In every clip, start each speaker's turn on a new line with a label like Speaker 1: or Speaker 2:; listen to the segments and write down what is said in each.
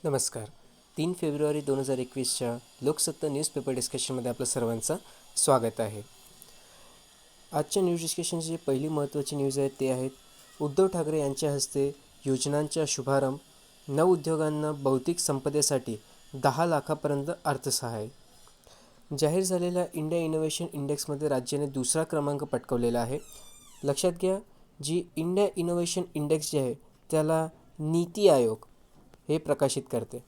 Speaker 1: नमस्कार. 3 February 2021च्या Loksatta newspaper डिस्कशनमध्ये आपलं सर्वांचं स्वागत आहे. आजच्या न्यूज डिस्कशनची जी पहिली महत्त्वाची न्यूज आहे ते आहेत उद्धव ठाकरे यांच्या हस्ते योजनांचा शुभारंभ, नवउद्योगांना बौद्धिक संपदेसाठी 10 लाखापर्यंत अर्थसहाय्य. जाहीर झालेल्या इंडिया इनोव्हेशन इंडेक्समध्ये राज्याने दुसरा क्रमांक पटकावलेला आहे. लक्षात घ्या, जी इंडिया इनोव्हेशन इंडेक्स जे आहे त्याला नीती आयोग हे प्रकाशित करते.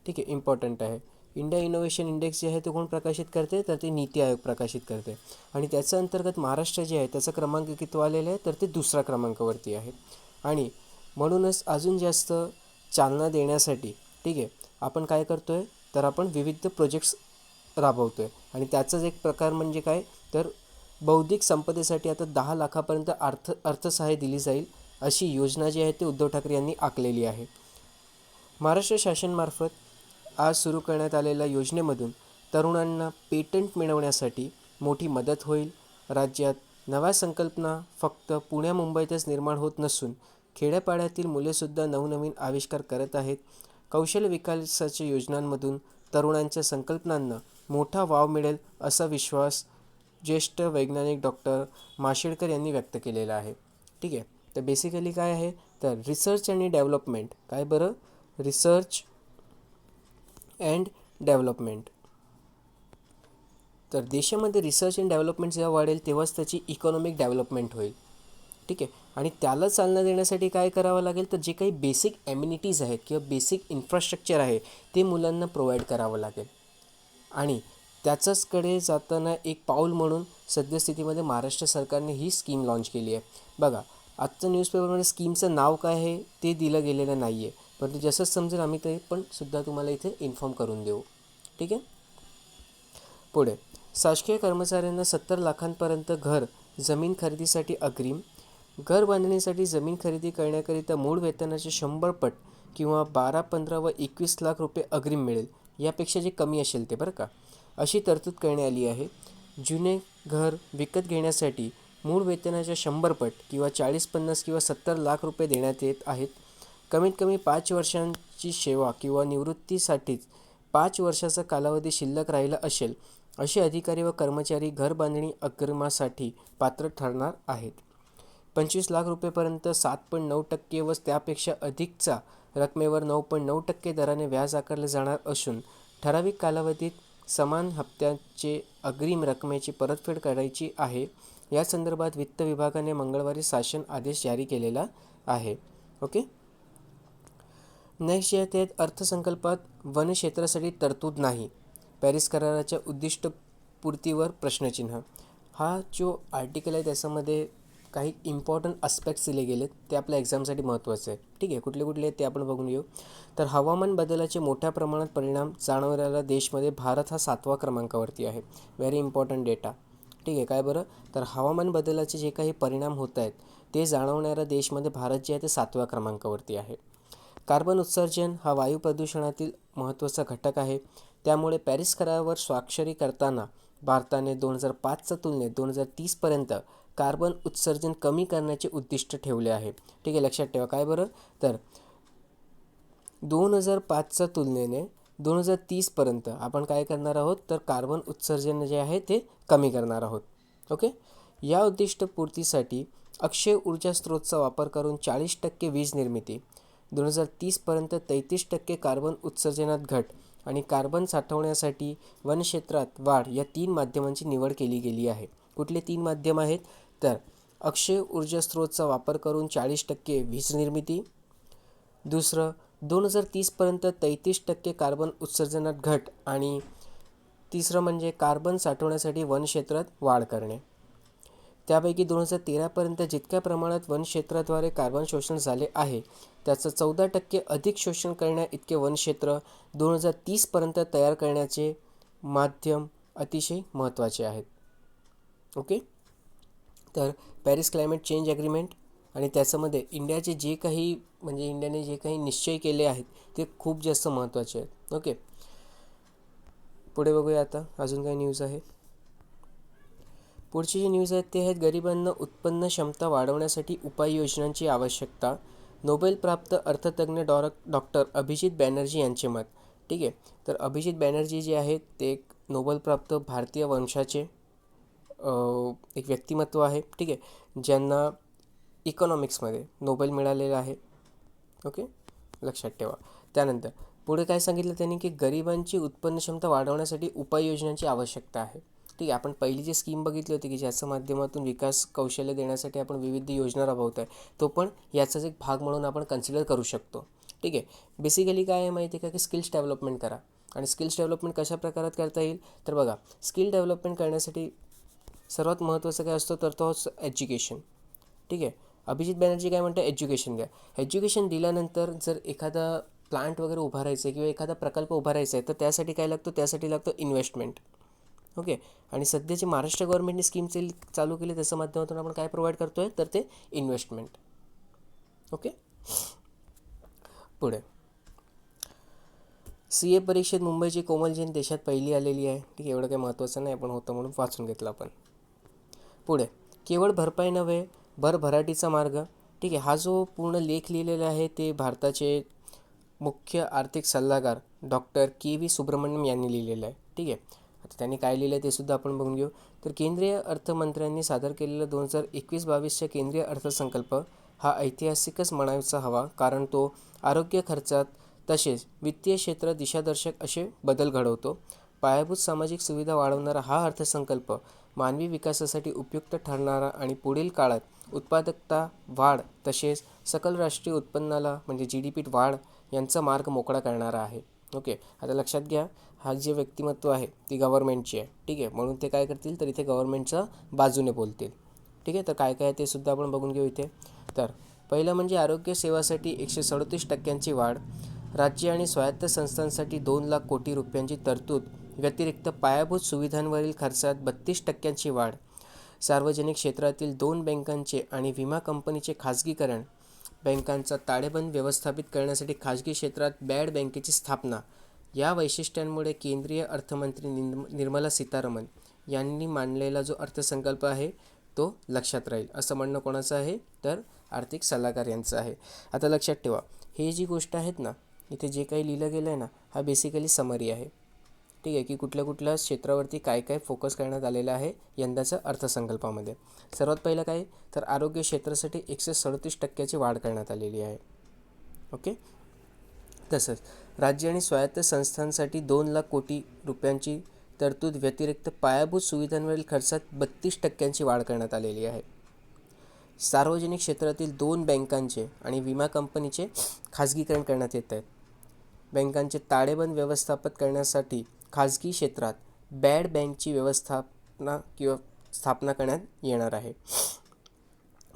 Speaker 1: ठीक आहे, इम्पॉर्टंट आहे. इंडिया इनोव्हेशन इंडेक्स जे आहे ते कोण प्रकाशित करते, तर ते नीती आयोग प्रकाशित करते. आणि त्याच्या अंतर्गत महाराष्ट्र जे आहे त्याचा क्रमांक किती आलेला आहे, तर ते दुसरा क्रमांकावरती आहे. आणि म्हणूनच अजून जास्त चालना देण्यासाठी ठीक आहे आपण काय करतो आहे, तर आपण विविध प्रोजेक्ट्स राबवतो आहे. आणि त्याचाच एक प्रकार म्हणजे काय, तर बौद्धिक संपदेसाठी आता 10 लाखापर्यंत अर्थसहाय्य दिली जाईल अशी योजना जी आहे ती उद्धव ठाकरे यांनी आखलेली आहे. महाराष्ट्र शासनामार्फत आज सुरू करण्यात आलेल्या योजनेमधून तरुणांना पेटंट मिळवण्यासाठी मोठी मदत होईल. राज्यात नव्या संकल्पना फक्त पुण्या मुंबईतच निर्माण होत नसून खेड्यापाड्यातील मुलेसुद्धा नवनवीन आविष्कार करत आहेत. कौशल्य विकासाच्या योजनांमधून तरुणांच्या संकल्पनांना मोठा वाव मिळेल असा विश्वास ज्येष्ठ वैज्ञानिक डॉक्टर माशेलकर यांनी व्यक्त केलेला आहे. ठीक आहे, तर बेसिकली काय आहे, तर रिसर्च आणि डेव्हलपमेंट. काय बरं, रिसर्च अँड डेव्हलपमेंट. तर देशामध्ये रिसर्च अँड डेव्हलपमेंट जेव्हा वाढेल तेव्हाच त्याची इकॉनॉमिक डेव्हलपमेंट होईल. ठीक आहे, आणि त्याला चालना देण्यासाठी काय करावं लागेल, तर जे काही बेसिक ॲम्युनिटीज आहेत किंवा बेसिक इन्फ्रास्ट्रक्चर आहे ते मुलांना प्रोव्हाइड करावं लागेल. आणि त्याच्याचकडे जाताना एक पाऊल म्हणून सद्यस्थितीमध्ये महाराष्ट्र सरकारने ही स्कीम लॉन्च केली आहे. बघा, आजच्या न्यूजपेपरमध्ये स्कीमचं नाव काय आहे ते दिलं गेलेलं नाही आहे, परंतु जसंच समजेल आम्ही ते पण सुद्धा तुम्हाला इथे इन्फॉर्म करून देऊ. ठीक आहे. पुढे, शासकीय कर्मचाऱ्यांना 70 लाखांपर्यंत घर जमीन खरेदीसाठी अग्रिम. घर बांधणीसाठी जमीन खरेदी करण्याकरिता मूळ वेतनाचे 100 पट किंवा 12, 15 व 21 लाख रुपये अग्रिम मिळेल. यापेक्षा जे कमी असेल ते, बरं का, अशी तरतूद करण्यात आली आहे. जुने घर विकत घेण्यासाठी मूळ वेतनाच्या 100 पट किंवा 40, 50 किंवा 70 लाख रुपये देण्यात येत आहेत. कमीत कमी 5 वर्षांची सेवा किंवा निवृत्तीसाठीच 5 वर्षाचा कालावधी शिल्लक राहिला असेल असे अधिकारी व कर्मचारी घर बांधणी अग्रिमासाठी पात्र ठरणार आहेत. 25 लाख रुपयेपर्यंत 7.9% व त्यापेक्षा अधिकच्या रकमेवर 9.9% दराने व्याज आकारले जाणार असून ठराविक कालावधीत समान हप्त्याचे अग्रिम रकमेची परतफेड करायची आहे. या संदर्भात वित्त विभागाने मंगळवारी शासन आदेश जारी केलेला आहे. ओके. नेक्स्ट जे आहेत अर्थसंकल्पात वन क्षेत्रासाठी तरतूद नाही. पॅरिस कराराच्या उद्दिष्टपूर्तीवर प्रश्नचिन्ह. हा जो आर्टिकल आहे त्याच्यामध्ये काही इम्पॉर्टंट आस्पेक्ट्स दिले गेलेत, ते आपल्या एक्झामसाठी महत्त्वाचे आहेत. ठीक आहे, कुठले कुठले आहेत ते आपण बघून घेऊ. तर हवामान बदलाचे मोठ्या प्रमाणात परिणाम जाणवणाऱ्या देशमध्ये भारत हा 7व्या क्रमांकावरती आहे. Very important data. ठीक आहे, काय बरं, तर हवामान बदलाचे जे काही परिणाम होत आहेत ते जाणवणाऱ्या देशमध्ये भारत जे आहे ते 7व्या क्रमांकावरती आहे. कार्बन उत्सर्जन हा वायू प्रदूषणातील महत्त्वाचा घटक आहे. त्यामुळे पॅरिस करारावर स्वाक्षरी करताना भारताने 2005च्या तुलनेत 2030पर्यंत कार्बन उत्सर्जन कमी करण्याचे उद्दिष्ट ठेवले आहे. ठीक आहे, लक्षात ठेवा. काय बरं, तर 2005च्या तुलनेने 2030पर्यंत आपण काय करणार आहोत, तर कार्बन उत्सर्जन जे आहे ते कमी करणार आहोत. ओके. या उद्दिष्टपूर्तीसाठी अक्षय ऊर्जा स्रोतचा वापर करून 40% वीज निर्मिती, 2030पर्यंत 33% कार्बन उत्सर्जनात घट आणि कार्बन साठवण्यासाठी वनक्षेत्रात वाढ या 3 माध्यमांची निवड केली गेली आहे. कुठले 3 माध्यम आहेत, तर अक्षय ऊर्जा स्रोतचा वापर करून 40% वीज निर्मिती, दुसरं 2030पर्यंत 33% कार्बन उत्सर्जनात घट आणि तिसरं म्हणजे कार्बन साठवण्यासाठी वनक्षेत्रात वाढ करणे. त्यापैकी 2013पर्यंत जितक्या प्रमाणात वनक्षेत्राद्वारे कार्बन शोषण झाले आहे त्याचं 14% अधिक शोषण करण्या इतके वनक्षेत्र 2030पर्यंत तयार करण्याचे माध्यम अतिशय महत्त्वाचे आहेत. ओके. तर पॅरिस क्लायमेट चेंज ॲग्रीमेंट आणि त्याच्यामध्ये इंडियाने जे काही निश्चय केले आहेत ते खूप जास्त महत्त्वाचे आहेत. ओके, पुढे बघूया आता अजून काही न्यूज आहे. पुढची जी न्यूज आहेत ते आहेत गरिबांना उत्पन्न क्षमता वाढवण्यासाठी उपाययोजनांची आवश्यकता. नोबेल प्राप्त अर्थतज्ञ डॉक्टर अभिजित बॅनर्जी यांचे मत. ठीक आहे, तर अभिजित बॅनर्जी जे आहेत ते एक नोबेल प्राप्त भारतीय वंशाचे एक व्यक्तिमत्व आहे. ठीक आहे, ज्यांना इकॉनॉमिक्समध्ये नोबेल मिळालेलं आहे. ओके, लक्षात ठेवा. त्यानंतर पुढे काय सांगितलं त्यांनी की गरिबांची उत्पन्न क्षमता वाढवण्यासाठी उपाययोजनांची आवश्यकता आहे. ठीक आहे, आपण पहिली जी स्कीम बघितली होती की ज्याच्या माध्यमातून विकास कौशल्य देण्यासाठी आपण विविध योजना राबवत आहे, तो पण याचाच एक भाग म्हणून आपण कन्सिडर करू शकतो. ठीक आहे, बेसिकली काय आहे माहिती आहे का की स्किल्स डेव्हलपमेंट करा. आणि स्किल्स डेव्हलपमेंट कशा प्रकारात करता येईल, तर बघा, स्किल डेव्हलपमेंट करण्यासाठी सर्वात महत्त्वाचं काय असतं तर तो एज्युकेशन. ठीक आहे, अभिजित बॅनर्जी काय म्हणतात, एज्युकेशन द्या. एज्युकेशन दिल्यानंतर जर एखादा प्लांट वगैरे उभारायचं आहे किंवा एखादा प्रकल्प उभारायचा आहे तर त्यासाठी काय लागतो, त्यासाठी लागतो इन्व्हेस्टमेंट. ओके, आणि सध्याची महाराष्ट्र गव्हर्नमेंटने स्कीम चालू केली त्याच्या माध्यमातून आपण काय प्रोव्हाइड करतो आहे तर ते इन्व्हेस्टमेंट. ओके, पुढे CA परीक्षेत मुंबईची कोमल जैन देशात पहिली आलेली आहे. ठीक आहे, एवढं काही महत्त्वाचं नाही, आपण होतं म्हणून वाचून घेतलं आपण. पुढे केवळ भरपाई नव्हे भरभराटीचा मार्ग. ठीक आहे, हा जो पूर्ण लेख लिहिलेला आहे ते भारताचे मुख्य आर्थिक सल्लागार डॉक्टर KV सुब्रमण्यम यांनी लिहिलेलं आहे. ठीक आहे, आता त्यांनी काय लिहिलं आहे ते सुद्धा आपण बघून घेऊ. तर केंद्रीय अर्थमंत्र्यांनी सादर केलेला 2021-22च्या केंद्रीय अर्थसंकल्प हा ऐतिहासिकच म्हणायचा हवा, कारण तो आरोग्य खर्चात तसेच वित्तीय क्षेत्रात दिशादर्शक असे बदल घडवतो. पायाभूत सामाजिक सुविधा वाढवणारा हा अर्थसंकल्प मानवी विकासासाठी उपयुक्त ठरणारा आणि पुढील काळात उत्पादकता वाढ तसेच सकल राष्ट्रीय उत्पन्नाला म्हणजे GDP वाढ यांचा मार्ग मोकळा करणारा आहे. ओके, आता लक्षात घ्या, हा जे व्यक्तिमत्व आहे ती गव्हर्नमेंटची आहे. ठीक आहे, म्हणून ते काय करतील तर इथे गव्हर्नमेंटच्या बाजूने बोलतील. ठीक आहे, तर काय काय ते सुद्धा आपण बघून घेऊ इथे. तर पहिलं म्हणजे आरोग्य सेवासाठी 137% वाढ, राज्य आणि स्वायत्त संस्थांसाठी 2 लाख कोटी रुपयांची तरतूद, व्यतिरिक्त पायाभूत सुविधांवरील खर्चात 32% वाढ, सार्वजनिक क्षेत्रातील 2 बँकांचे आणि विमा कंपनीचे खाजगीकरण, बँकांचा ताळेबंद व्यवस्थापित करण्यासाठी खाजगी क्षेत्रात बॅड बँकेची स्थापना. या वैशिष्ट्यांमुळे केंद्रीय अर्थमंत्री निर्मला सीतारामन यांनी मांडलेला जो अर्थसंकल्प आहे तो लक्षात राहील, असं म्हणणं कोणाचं आहे तर आर्थिक सल्लागार यांचं आहे. आता लक्षात ठेवा, हे जी गोष्ट आहेत ना, इथे जे काही लिहिलं गेलं आहे ना, हा बेसिकली समरी आहे. ठीक आहे, की कुठल्या कुठल्या क्षेत्रावरती काय काय फोकस करण्यात आलेलं आहे यंदाच्या अर्थसंकल्पामध्ये. सर्वात पहिलं काय तर आरोग्य क्षेत्रासाठी 137% वाढ करण्यात आलेली आहे. ओके, तसंच राज्य आणि स्वायत्त संस्थांसाठी 2 लाख कोटी रुपयांची तरतूद, व्यतिरिक्त पायाभूत सुविधांवरील खर्चात 32% वाढ करण्यात आलेली आहे. सार्वजनिक क्षेत्रातील 2 बँकांचे आणि विमा कंपनीचे खाजगीकरण करण्यात येत आहेत. बँकांचे ताळेबंद व्यवस्थापित करण्यासाठी खाजगी क्षेत्रात बॅड बँकची स्थापना करण्यात येणार आहे.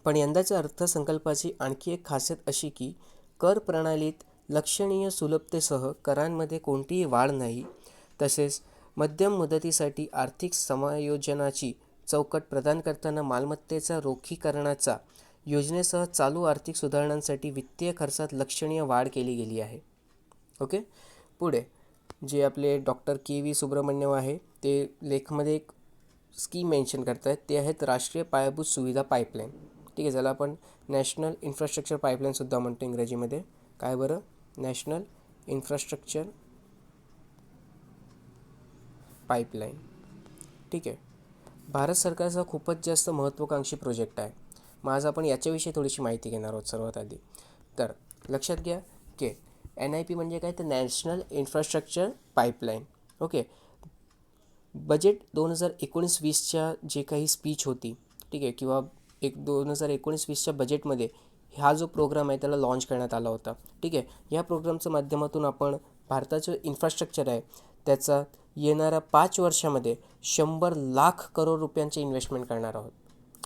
Speaker 1: पण यंदाच्या अर्थसंकल्पाची आणखी एक खासियत अशी की कर प्रणालीत लक्षणीय सुलभतेसह करांमध्ये कोणतीही वाढ नाही, तसेच मध्यम मुदतीसाठी आर्थिक समायोजनाची चौकट प्रदान करताना मालमत्तेचा रोखीकरणाचा योजनेसह चालू आर्थिक सुधारणांसाठी वित्तीय खर्चात लक्षणीय वाढ केली गेली आहे. ओके, पुढे जे आपले डॉक्टर KV सुब्रमण्यम आहे ते लेखमध्ये एक स्कीम मेन्शन करत आहेत, ते आहेत राष्ट्रीय पायाभूत सुविधा पाईपलाईन. ठीक आहे, ज्याला आपण नॅशनल इन्फ्रास्ट्रक्चर पाईपलाईनसुद्धा म्हणतो इंग्रजीमध्ये. काय बरं, नॅशनल इन्फ्रास्ट्रक्चर पाईपलाईन. ठीक आहे, भारत सरकारचा खूपच जास्त महत्त्वाकांक्षी प्रोजेक्ट आहे. मग आज आपण याच्याविषयी थोडीशी माहिती घेणार आहोत. सर्वात आधी तर लक्षात घ्या की NIP म्हणजे काय तर national infrastructure pipeline. Okay, budget 2019-20च्या जे काही स्पीच होती, ठीक आहे, किंवा 2019-20च्या बजेटमध्ये हा जो प्रोग्राम आहे त्याला लॉन्च करण्यात आला होता. ठीक आहे, या प्रोग्रामच्या माध्यमातून आपण भारताचं इन्फ्रास्ट्रक्चर आहे त्याचा येणाऱ्या 5 वर्षामध्ये 100 लाख करोड रुपयांचे इन्व्हेस्टमेंट करणार आहोत.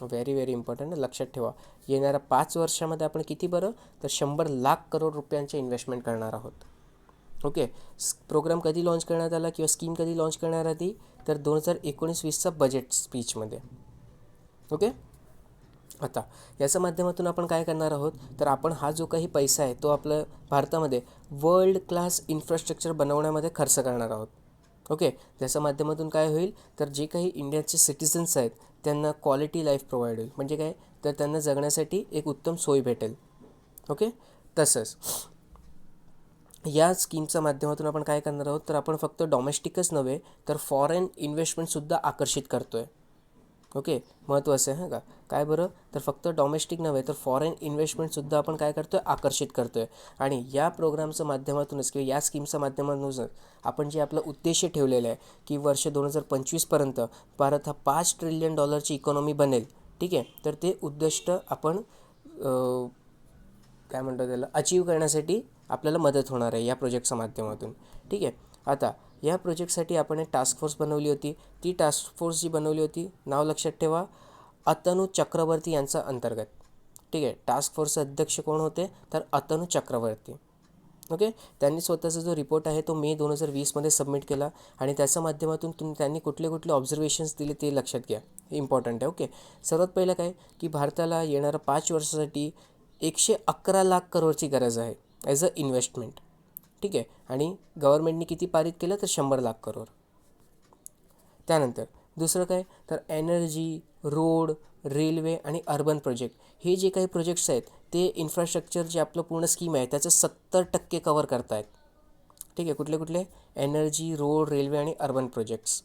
Speaker 1: व्हेरी व्हेरी इम्पॉर्टंट, लक्षात ठेवा. येणाऱ्या 5 वर्षामध्ये आपण किती बरं तर 100 लाख करोड रुपयांचे इन्व्हेस्टमेंट करणार आहोत. ओके, प्रोग्राम कधी लॉन्च करण्यात आला किंवा स्कीम कधी लॉन्च करण्यात आली तर 2019-20चा बजेट स्पीचमध्ये. ओके, आता याच्या माध्यमातून आपण काय करणार आहोत तर आपण हा जो काही पैसा आहे तो आपल्या भारतामध्ये वर्ल्ड क्लास इन्फ्रास्ट्रक्चर बनवण्यामध्ये खर्च करणार आहोत. ओके, त्याच्या माध्यमातून काय होईल तर जे काही इंडियाचे सिटिझन्स आहेत त्यांना क्वालिटी लाईफ प्रोव्हाइड होईल. म्हणजे काय तर त्यांना जगण्यासाठी एक उत्तम सोय भेटेल. ओके, तसंच या स्कीमच्या माध्यमातून आपण काय करणार आहोत, तर आपण फक्त डॉमेस्टिकच नव्हे तर फॉरेन इन्व्हेस्टमेंटसुद्धा आकर्षित करतो आहे. ओके, महत्त्वाचं आहे हां का. काय बरं, तर फक्त डॉमेस्टिक नव्हे तर फॉरेन इन्व्हेस्टमेंटसुद्धा आपण काय करतो आहे, आकर्षित करतो आहे. आणि या प्रोग्रामच्या माध्यमातूनच किंवा या स्कीमच्या माध्यमातूनच आपण जे आपलं उद्देश ठेवलेलं आहे की वर्ष 2025पर्यंत भारत हा $5 ट्रिलियन इकॉनॉमी बनेल. ठीक आहे, तर ते उद्दिष्ट आपण काय म्हणतो त्याला अचीव करण्यासाठी आपल्याला मदत होणार आहे या प्रोजेक्टच्या माध्यमातून. ठीक आहे, आता या प्रोजेक्टसाठी आपण एक टास्क फोर्स बनवली होती. ती टास्क फोर्स जी बनवली होती, नाव लक्षात ठेवा, अतनु चक्रवर्ती यांचा अंतर्गत. ठीक आहे, टास्क फोर्सचे अध्यक्ष कोण होते, तर अतनु चक्रवर्ती. ओके, त्यांनी स्वतःचा जो रिपोर्ट आहे तो मे 2020मध्ये सबमिट केला आणि त्याच्या माध्यमातून त्यांनी कुठले कुठले ऑब्झर्वेशन्स दिले ते लक्षात घ्या, हे इम्पॉर्टंट आहे. ओके, सर्वात पहिलं काय की भारताला येणाऱ्या 5 वर्षासाठी 111 लाख करोडची गरज आहे ॲज अ इन्व्हेस्टमेंट. ठीक आहे, आणि गव्हर्नमेंटने किती पारित केलं, तर 100 लाख करोड. त्यानंतर दुसरं काय, तर एनर्जी, रोड, रेल्वे आणि अर्बन प्रोजेक्ट, हे जे काही प्रोजेक्ट्स आहेत ते इन्फ्रास्ट्रक्चर जे आपलं पूर्ण स्कीम आहे त्याचं 70% कवर करतायत. ठीक आहे, कुठले कुठले, एनर्जी, रोड, रेल्वे आणि अर्बन प्रोजेक्ट्स.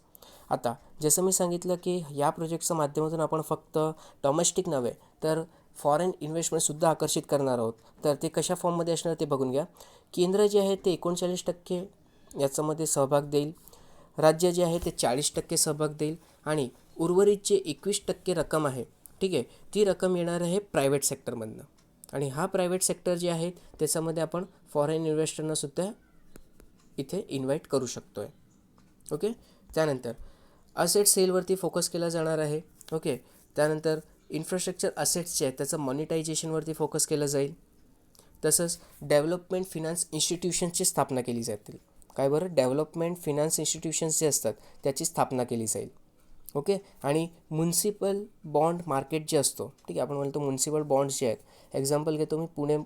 Speaker 1: आता जसं मी सांगितलं की या प्रोजेक्टच्या माध्यमातून आपण फक्त डॉमेस्टिक नव्हे तर फॉरेन इन्व्हेस्टमेंटसुद्धा आकर्षित करणार आहोत. तर ते कशा फॉर्ममध्ये असणार ते बघून घ्या. केंद्र जे आहे ते 39% याच्यामध्ये सहभाग देईल, राज्य जे आहे ते 40% सहभाग देईल आणि उर्वरित जे 21% रक्कम आहे, ठीक आहे, ती रक्कम येणार आहे प्रायव्हेट सेक्टरमधनं. आणि हा प्रायव्हेट सेक्टर जे आहे त्याच्यामध्ये आपण फॉरेन इन्व्हेस्टरनासुद्धा इथे इन्व्हाइट करू शकतो आहे. ओके, त्यानंतर असेट सेलवरती फोकस केला जाणार आहे. ओके, त्यानंतर इन्फ्रास्ट्रक्चर असेट्स जे आहेत त्याचं मॉनिटायझेशनवरती फोकस केलं जाईल. तसंच डेव्हलपमेंट फिनान्स इन्स्टिट्यूशन्सची स्थापना केली जातील. काय बरं, डेव्हलपमेंट फिनान्स इन्स्टिट्यूशन्स जे असतात त्याची स्थापना केली जाईल. ओके, आणि म्युन्सिपल बॉन्ड मार्केट जे असतो, ठीक आहे, आपण म्हणतो म्युन्सिपल बॉन्ड्स जे आहेत, एक्झाम्पल घेतो मी पुणे.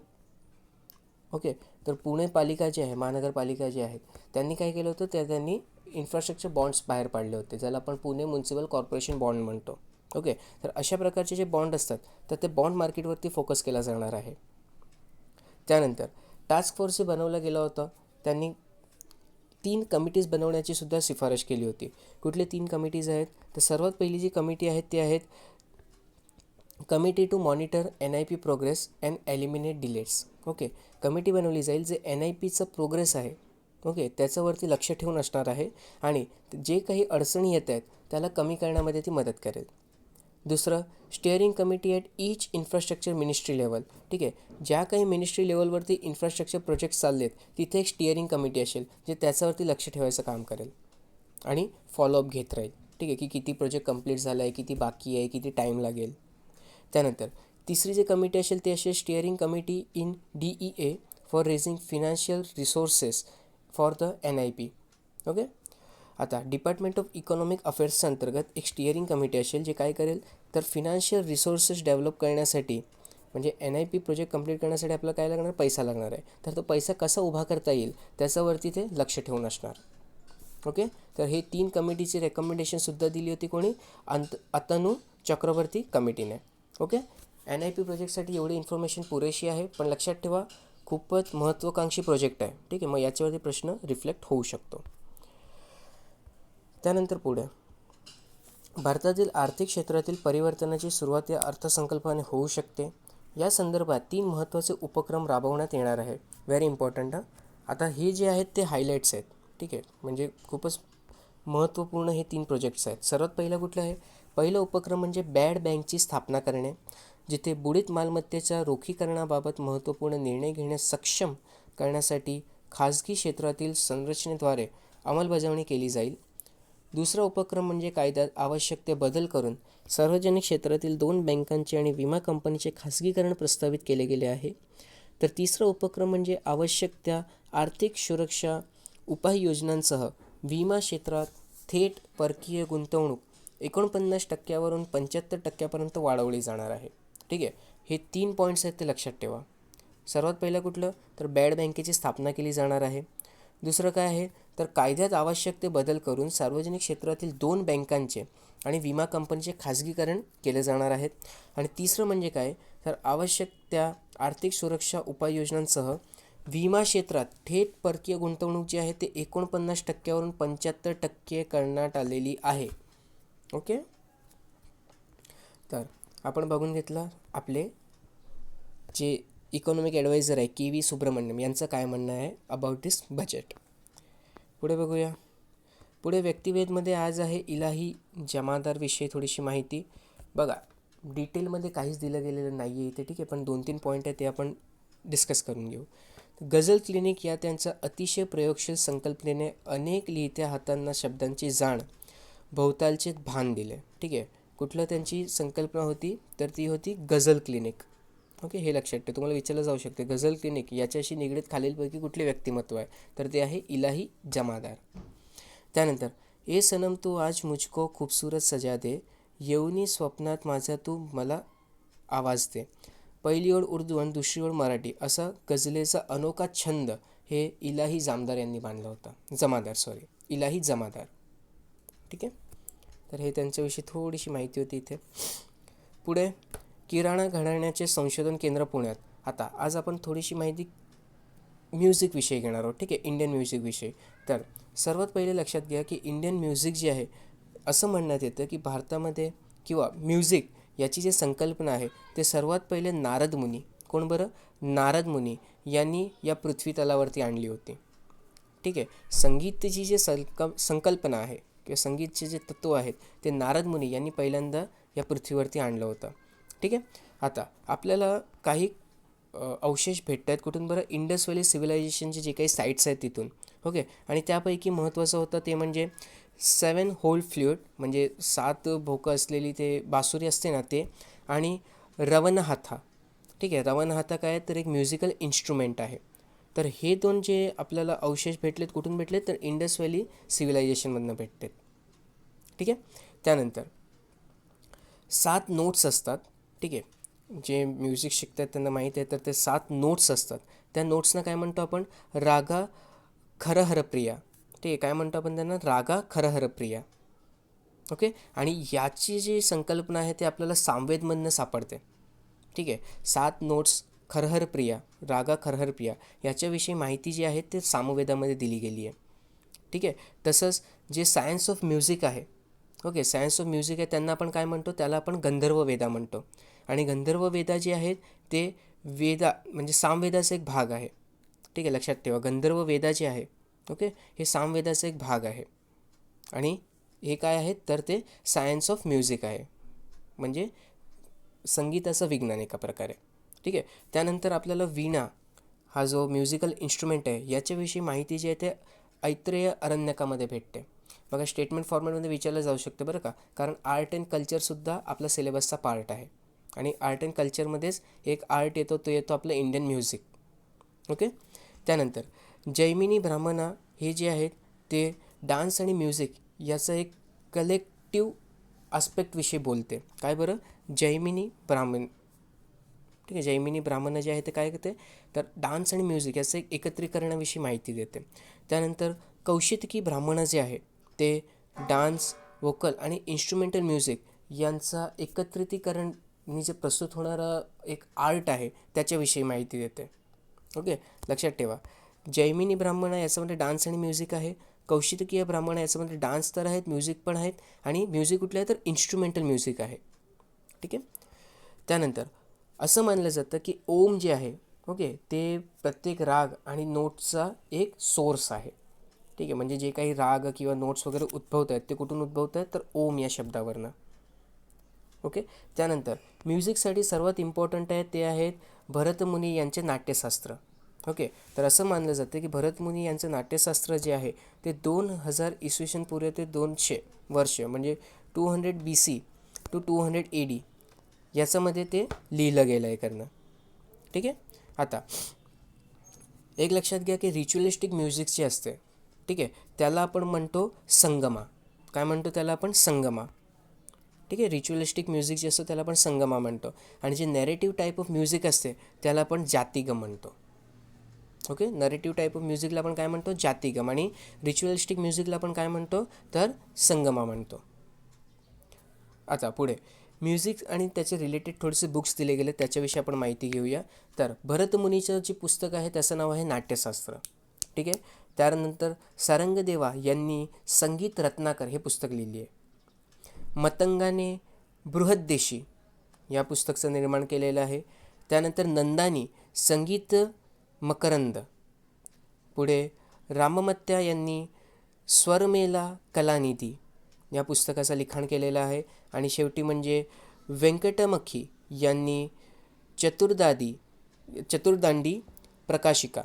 Speaker 1: ओके, तर पुणे पालिका जी आहे, महानगरपालिका जी आहे, त्यांनी काय केलं होतं, त्यांनी इन्फ्रास्ट्रक्चर बॉन्ड्स बाहेर पाडले होते, ज्याला आपण पुणे म्युन्सिपल कॉर्पोरेशन बॉन्ड म्हणतो. ओके, तर अशा प्रकारचे जे बॉन्ड असतात तर ते बॉन्ड मार्केटवरती फोकस केला जाणार आहे. त्यानंतर टास्क फोर्स जे बनवलं गेलं होतं त्यांनी 3 कमिटीज बनवण्याची सुद्धा शिफारस केली होती. कुठले 3 कमिटीज आहेत, तर सर्वात पहिली जी कमिटी आहेत ते आहेत committee to monitor NIP progress and eliminate delays. Okay, committee बनवली जाईल जे NIPचं प्रोग्रेस आहे, ओके, त्याच्यावरती लक्ष ठेवून असणार आहे आणि जे काही अडचणी येत आहेत त्याला कमी करण्यामध्ये ती मदत करेल. दुसरं, steering committee at each infrastructure ministry level. ठीक आहे, ज्या काही मिनिस्ट्री लेवलवरती इन्फ्रास्ट्रक्चर प्रोजेक्ट्स चालले आहेत तिथे एक स्टिअरिंग कमिटी असेल जे त्याच्यावरती लक्ष ठेवायचं काम करेल आणि फॉलोअप घेत राहील. ठीक आहे, की किती प्रोजेक्ट कंप्लीट झाला आहे, किती बाकी आहे, किती टाईम लागेल. त्यानंतर तिसरी जी कमिटी असेल ती असेल steering committee in DEA for raising financial resources for the NIP. Okay, आता डिपार्टमेंट ऑफ इकॉनॉमिक अफेअर्सच्या अंतर्गत एक स्टिअरिंग कमिटी असेल जे काय करेल, तर फिनान्शियल रिसोर्सेस डेव्हलप करण्यासाठी, म्हणजे NIP प्रोजेक्ट कंप्लीट करण्यासाठी आपल्याला काय लागणार, पैसा लागणार आहे, तर तो पैसा कसा उभा करता येईल त्याच्यावरती ते लक्ष ठेवून असणार. ओके, तर हे 3 कमिटीची रेकमेंडेशनसुद्धा दिली होती कोणी, अतनु चक्रवर्ती कमिटीने. ओके, NIP प्रोजेक्टसाठी एवढी इन्फॉर्मेशन पुरेशी आहे, पण लक्षात ठेवा खूपच महत्त्वाकांक्षी प्रोजेक्ट आहे. ठीक आहे, मग याच्यावरती प्रश्न रिफ्लेक्ट होऊ शकतो. त्यानंतर पुढे भारतातील आर्थिक क्षेत्रातील परिवर्तनाची सुरुवात या अर्थसंकल्पाने होऊ शकते. या संदर्भात 3 महत्त्वाचे उपक्रम राबवण्यात येणार आहे. Very important. आता हे जे आहेत ते हायलाईट्स आहेत. ठीक आहे, म्हणजे खूपच महत्त्वपूर्ण हे 3 प्रोजेक्ट्स आहेत. सर्वात पहिलं कुठलं आहे, पहिला उपक्रम म्हणजे बॅड बँकची स्थापना करणे, जिथे बुडीत मालमत्तेच्या रोखीकरणाबाबत महत्त्वपूर्ण निर्णय घेण्यास सक्षम करण्यासाठी खाजगी क्षेत्रातील संरचनेद्वारे अंमलबजावणी केली जाईल. दुसरा उपक्रम म्हणजे कायद्यात आवश्यक ते बदल करून सार्वजनिक क्षेत्रातील 2 बँकांचे आणि विमा कंपनीचे खाजगीकरण प्रस्तावित केले गेले आहे. तर तिसरा उपक्रम म्हणजे आवश्यक त्या आर्थिक सुरक्षा उपाययोजनांसह विमा क्षेत्रात थेट परकीय गुंतवणूक 49% 75% वाढवली जाणार आहे. ठीक आहे, हे 3 पॉईंट्स आहेत ते लक्षात ठेवा. सर्वात पहिलं कुठलं, तर बॅड बँकेची स्थापना केली जाणार आहे. दुसरं काय आहे, तर कायद्यात आवश्यक ते बदल करून सार्वजनिक क्षेत्रातील 2 बँकांचे आणि विमा कंपनीचे खाजगीकरण केले जाणार आहेत. आणि तिसरं म्हणजे काय, तर आवश्यक त्या आर्थिक सुरक्षा उपाययोजनांसह विमा क्षेत्रात थेट परकीय गुंतवणूक जी आहे ते 49% 75% करण्यात आलेली आहे. ओके, तर आपण बघून घेतलं आपले जे इकॉनॉमिक ॲडवायझर आहे के.व्ही. सुब्रमण्यम यांचं काय म्हणणं आहे अबाउट दिस बजेट. पुढे बघूया. पुढे व्यक्तिभेदमध्ये आज आहे इलाही जमादारविषयी थोडीशी माहिती. बघा, डिटेलमध्ये काहीच दिलं गेलेलं नाही आहे इथे, ठीक आहे, पण 2-3 पॉईंट आहे ते आपण डिस्कस करून घेऊ. गझल क्लिनिक या त्यांच्या अतिशय प्रयोगशील संकल्पनेने अनेक लिहित्या हातांना शब्दांची जाण, भोवतालचे भान दिले. ठीक आहे, कुठलं त्यांची संकल्पना होती, तर ती होती गझल क्लिनिक. ओके, हे लक्षात ठेवा. तुम्हाला विचारलं जाऊ शकते गझल क्लिनिक याच्याशी निगडीत खालीलपैकी कुठले व्यक्तिमत्व आहे, तर ते आहे इलाही जमादार. त्यानंतर ए सनम तू आज मुझको खूबसूरत सजा दे, येऊनी स्वप्नात माझा तू मला आवाज दे. पहिली ओळ उर्दू आणि दुसरी ओळ मराठी असा गझलेचा अनोखा छंद हे इलाही जामदार यांनी बांधला होता. इलाही जमादार. ठीक आहे, तर हे त्यांच्याविषयी थोडीशी माहिती होती इथे. पुढे किराणा घराण्याचे संशोधन केंद्र पुण्यात. आता आज आपण थोडीशी माहिती म्युझिकविषयी घेणार आहोत. ठीक आहे, इंडियन म्युझिकविषयी. तर सर्वात पहिले लक्षात घ्या की इंडियन म्युझिक जे आहे, असं म्हणण्यात येतं की भारतामध्ये किंवा म्युझिक याची जी संकल्पना आहे ते सर्वात पहिले नारद मुनी, कोण बरं, नारद मुनी यांनी या पृथ्वी तलावरती आणली होती. ठीक आहे, संगीतची जी संकल्पना आहे किंवा संगीतचे जे तत्त्व आहेत ते नारद मुनी यांनी पहिल्यांदा या पृथ्वीवरती आणलं होतं. ठीक आहे, आता आपल्याला काही अवशेष भेटत आहेत कुठून बरं, इंडस व्हॅली सिव्हिलायझेशनचे जे काही साईट्स आहेत तिथून. ओके, आणि त्यापैकी महत्त्वाचं होतं ते म्हणजे 7 होल फ्ल्यूट, म्हणजे 7 भोकं असलेली ते बासुरी असते ना ते, आणि रवनहाथा. ठीक आहे, रवनहाथा काय तर एक म्युझिकल इन्स्ट्रुमेंट आहे. तर हे 2 जे आपल्याला अवशेष भेटलेत कुठून भेटलेत, तर इंडस व्हॅली सिव्हिलायझेशनमधून भेटतात. ठीक आहे, त्यानंतर 7 नोट्स असतात. ठीक आहे, जे म्युझिक शिकतात त्यांना माहीत आहे, तर ते 7 नोट्स असतात. त्या नोट्सना काय म्हणतो आपण, रागा खरहरप्रिया. ठीक आहे, काय म्हणतो आपण त्यांना, रागा खरहरप्रिया. ओके, आणि याची जी संकल्पना आहे ते आपल्याला सामवेदमधनं सापडते. ठीक आहे, 7 नोट्स खरहरप्रिया, रागा खरहरप्रिया याच्याविषयी माहिती जी आहे ते सामवेदामध्ये दिली गेली आहे. ठीक आहे, तसंच जे सायन्स ऑफ म्युझिक आहे, ओके, सायन्स ऑफ म्युझिक आहे त्यांना आपण काय म्हणतो, त्याला आपण गंधर्व वेदा म्हणतो. आणि गंधर्व वेदा जे आहेत ते वेदा म्हणजे सामवेदाचा एक भाग आहे. ठीक आहे, लक्षात ठेवा, गंधर्व वेदा जे आहे, ओके, हे सामवेदाचा एक भाग आहे. आणि हे काय आहेत, तर ते सायन्स ऑफ म्युझिक आहे, म्हणजे संगीताचं विज्ञान एका प्रकारे. ठीक आहे, त्यानंतर आपल्याला वीणा हा जो म्युझिकल इन्स्ट्रुमेंट आहे याच्याविषयी माहिती जी आहे ते ऐत्रेय अरण्यकामध्ये भेटते. बघा, स्टेटमेंट फॉर्मॅटमध्ये विचारलं जाऊ शकतं बरं का, कारण आर्ट अँड कल्चरसुद्धा आपला सिलेबसचा पार्ट आहे. आणि आर्ट अँड कल्चरमध्येच एक आर्ट येतो, तो येतो आपलं इंडियन म्युझिक. ओके, त्यानंतर जैमिनी ब्राह्मणा हे जे आहेत ते डान्स आणि म्युझिक याचं एक कलेक्टिव्ह आस्पेक्टविषयी बोलते. काय बरं, जैमिनी ब्राह्मण. ठीक आहे, जैमिनी ब्राह्मण जे आहे ते काय करते, तर डान्स आणि म्युझिक याचं एक एकत्रीकरणाविषयी माहिती देते. त्यानंतर कौशिकी ब्राह्मण जे आहे ते डान्स, वोकल आणि इन्स्ट्रुमेंटल म्युझिक यांचा एकत्रितीकरण जे प्रस्तुत होणारा एक आर्ट आहे त्याच्याविषयी माहिती देते. ओके, लक्षात ठेवा, जैमिनी ब्राह्मण याच्यामध्ये डान्स आणि म्युझिक आहे. कौशिकीय ब्राह्मण याच्यामध्ये डान्स तर आहेत, म्युझिक पण आहेत, आणि म्युझिक कुठलं आहे तर इन्स्ट्रुमेंटल म्युझिक आहे. ठीक आहे, त्यानंतर असं मानलं जातं की ओम जे आहे, ओके, ते प्रत्येक राग आणि नोट्सचा एक सोर्स आहे. ठीक आहे, म्हणजे जे काही राग किंवा नोट्स वगैरे उद्भवत आहेत ते कुठून उद्भवत आहेत, तर ओम या शब्दावरनं. ओके, त्यानंतर म्युझिकसाठी सर्वात इम्पॉर्टंट आहे ते आहेत भरतमुनी यांचे नाट्यशास्त्र. ओके, तर असं मानलं जातं की भरतमुनी यांचं नाट्यशास्त्र जे आहे ते 2000 इसवी पूर्व ते 200 वर्ष, म्हणजे 200 BC to 200 AD याच्यामध्ये ते लिहिलं गेलं आहे करणं. ठीक आहे, आता एक लक्षात घ्या की रिच्युअलिस्टिक म्युझिक जे असते, ठीक आहे, त्याला आपण म्हणतो संगमा. काय म्हणतो त्याला आपण, संगमा. ठीक आहे, रिच्युअलिस्टिक म्युझिक जे असतं त्याला आपण संगमा म्हणतो. आणि जे नॅरेटिव्ह टाईप ऑफ म्युझिक असते त्याला आपण जातिगम म्हणतो. ओके, नरेटिव्ह टाईप ऑफ म्युझिकला आपण काय म्हणतो, जातीगम, आणि रिच्युअलिस्टिक म्युझिकला आपण काय म्हणतो तर संगमा म्हणतो. आता पुढे म्युझिक आणि त्याचे रिलेटेड थोडेसे बुक्स दिले गेले, त्याच्याविषयी आपण माहिती घेऊया. तर भरतमुनीचं जे पुस्तक आहे त्याचं नाव आहे नाट्यशास्त्र. ठीक आहे. त्यानंतर सारंगदेवा यांनी संगीत रत्नाकर हे पुस्तक लिहिली आहे. मतंगाने बृहद्देशी या पुस्तकाचं निर्माण केलेलं आहे. त्यानंतर नंदानी संगीत मकरंद. पुढे राममत्या यांनी स्वरमेला कलानिधी या पुस्तकाचं लिखाण केलेलं आहे. आणि शेवटी म्हणजे व्यंकटमखी यांनी चतुर्दांडी प्रकाशिका.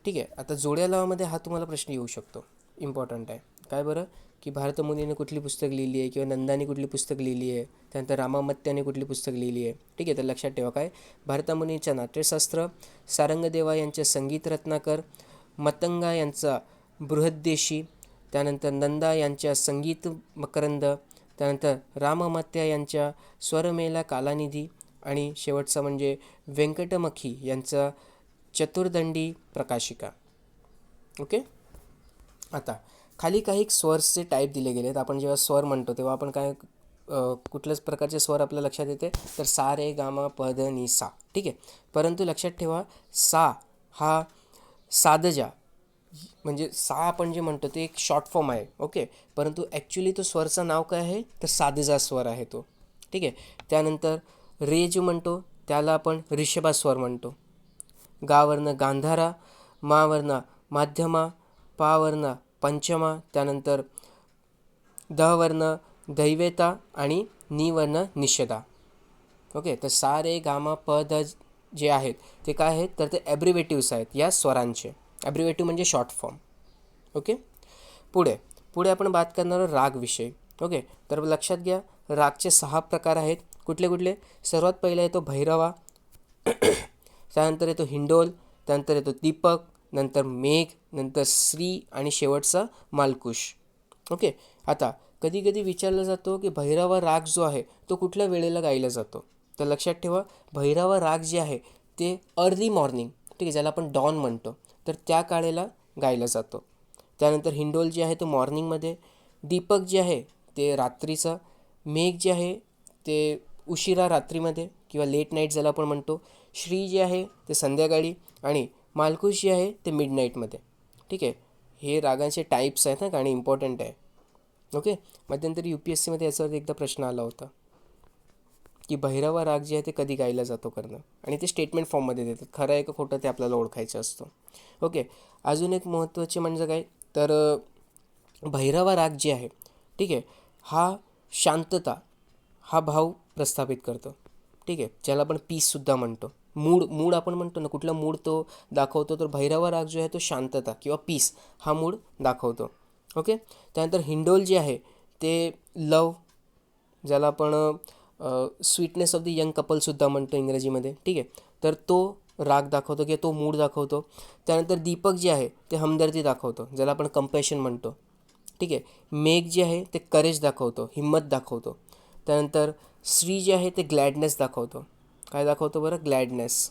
Speaker 1: ठीक आहे. आता जोड्या लावामध्ये हा तुम्हाला प्रश्न येऊ शकतो, इम्पॉर्टंट आहे. काय बरं, की भारतमुनीने कुठली पुस्तक लिहिली आहे, किंवा नंदाने कुठली पुस्तक लिहिली आहे, त्यानंतर रामामत्याने कुठली पुस्तक लिहिली आहे. ठीक आहे. तर लक्षात ठेवा, काय भारतमुनीचं नाट्यशास्त्र, सारंगदेवा यांचे संगीत रत्नाकर, मतंगा यांचा बृहद्देशी, त्यानंतर नंदा यांच्या संगीत मकरंद, त्यानंतर राममत्या यांच्या स्वरमेला कालानिधी, आणि शेवटचा म्हणजे व्यंकटमखी यांचा चतुर्दंडी प्रकाशिका. ओके. आता खाली काही स्वर्सचे टाईप दिले गेले आहेत. आपण जेव्हा स्वर म्हणतो तेव्हा आपण काय कुठल्याच प्रकारचे स्वर आपल्या लक्षात येते तर सा रे गा मा प ध नि सा. ठीक आहे. परंतु लक्षात ठेवा, सा हा साधजा म्हणजे सा आपण जे म्हणतो ते एक शॉर्ट फॉर्म आहे. ओके. परंतु ॲक्च्युली तो स्वरचं नाव काय आहे तर साधजा स्वर आहे तो. ठीक आहे. त्यानंतर रे जो म्हणतो त्याला आपण ऋषभा स्वर म्हणतो. गावर्ण गांधारा, मावर्ण माध्यमा, पावर्ण पंचमा, त्यानंतर दवर्ण दैवेता, आणि निवर्ण निषेधा. ओके. तर सा रे गा मा प ध जे आहेत ते काय आहेत तर ते ॲब्रिवेटिव्स आहेत या स्वरांचे. ॲब्रिवेटिव्ह म्हणजे शॉर्ट फॉर्म. ओके. पुढे आपण बात करणार आहोत राग विषयी. ओके. तर लक्षात घ्या, रागचे 6 प्रकार आहेत. कुठले कुठले? सर्वात पहिला येतो भैरवा, त्यानंतर येतो हिंडोल, त्यानंतर येतो दीपक, नंतर मेघ, नंतर श्री, आणि शेवटचा मालकुश. ओके. आता कधी कधी विचारलं जातो की भैरवा राग जो आहे तो कुठल्या वेळेला गायला जातो. तर लक्षात ठेवा, भैरवा राग जे आहे ते अर्ली मॉर्निंग, ठीक आहे, ज्याला आपण डॉन म्हणतो, तर त्या काळेला गायला जातो. त्यानंतर हिंडोल जे आहे तो मॉर्निंगमध्ये, दीपक जे आहे ते रात्रीचा, मेघ जे आहे ते उशिरा रात्रीमध्ये किंवा लेट नाईट ज्याला आपण म्हणतो, श्री जे आहे ते संध्याकाळी, आणि मालकुश जे आहे ते मिड नाईटमध्ये. ठीक आहे. हे रागांचे टाईप्स आहेत ना, आणि इम्पॉर्टंट आहे. ओके. मध्यंतरी UPSCमध्ये याच्यावरती एकदा प्रश्न आला होता की भैरवा राग जे आहे ते कधी गायला जातो करणं, आणि ते स्टेटमेंट फॉर्ममध्ये देतात. खरं आहे का खोटं ते आपल्याला ओळखायचं असतं. ओके. अजून एक महत्त्वाचे म्हणजे काय तर भैरवा राग जे आहे, ठीक आहे, हा शांतता हा भाव प्रस्थापित करतो. ठीक आहे. ज्याला आपण पीससुद्धा म्हणतो. मूड आपण म्हणतो ना, कुठला मूड तो दाखवतो, तर भैरवा राग जो आहे तो शांतता किंवा पीस हा मूड दाखवतो. ओके. त्यानंतर हिंडोल जे आहे ते लव, ज्याला आपण स्वीटनेस ऑफ द यंग कपलसुद्धा म्हणतो इंग्रजीमध्ये. ठीक आहे. तर तो राग दाखवतो किंवा तो मूड दाखवतो. त्यानंतर दीपक जे आहे ते हमदर्दी दाखवतो, ज्याला आपण कंपॅशन म्हणतो. ठीक आहे. मेघ जे आहे ते करेज दाखवतो, हिंमत दाखवतो. त्यानंतर श्री जे आहे ते ग्लॅडनेस दाखवतो. काय दाखवतो बरं? ग्लॅडनेस.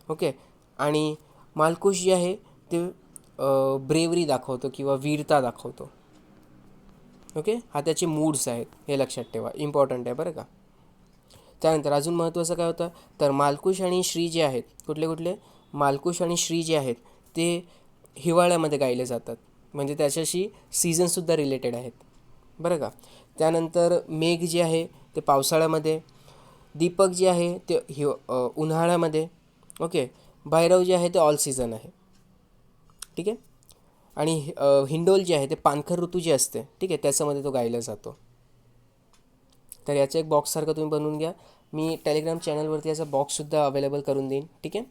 Speaker 1: ओके. आणि मालकुश जे आहे ते ब्रेवरी दाखवतो किंवा वीरता दाखवतो. ओके. हा त्याचे मूड्स आहेत, हे लक्षात ठेवा, इम्पॉर्टंट आहे बरं का. त्यानंतर अजून महत्त्वाचं काय होतं तर मालकुश आणि श्री जे आहेत, कुठले कुठले? मालकुश आणि श्री जे आहेत ते हिवाळ्यामध्ये गायले जातात, म्हणजे त्याच्याशी सीझनसुद्धा रिलेटेड आहेत बरं का. त्यानंतर मेघ जे आहे ते पावसाळ्यामध्ये, दीपक जे आहे ते उन्हाळ्यामध्ये. ओके. भैरव जे आहे ते ऑल सीझन आहे. ठीक आहे. आणि हिंडोल जे आहे ते पानखर ऋतू जे असते, ठीक आहे, त्याच्यामध्ये तो गायला जातो. तर याचं एक बॉक्ससारखं तुम्ही बनवून घ्या. मी टेलिग्राम चॅनलवरती याचा बॉक्ससुद्धा अवेलेबल करून देईन. ठीक आहे.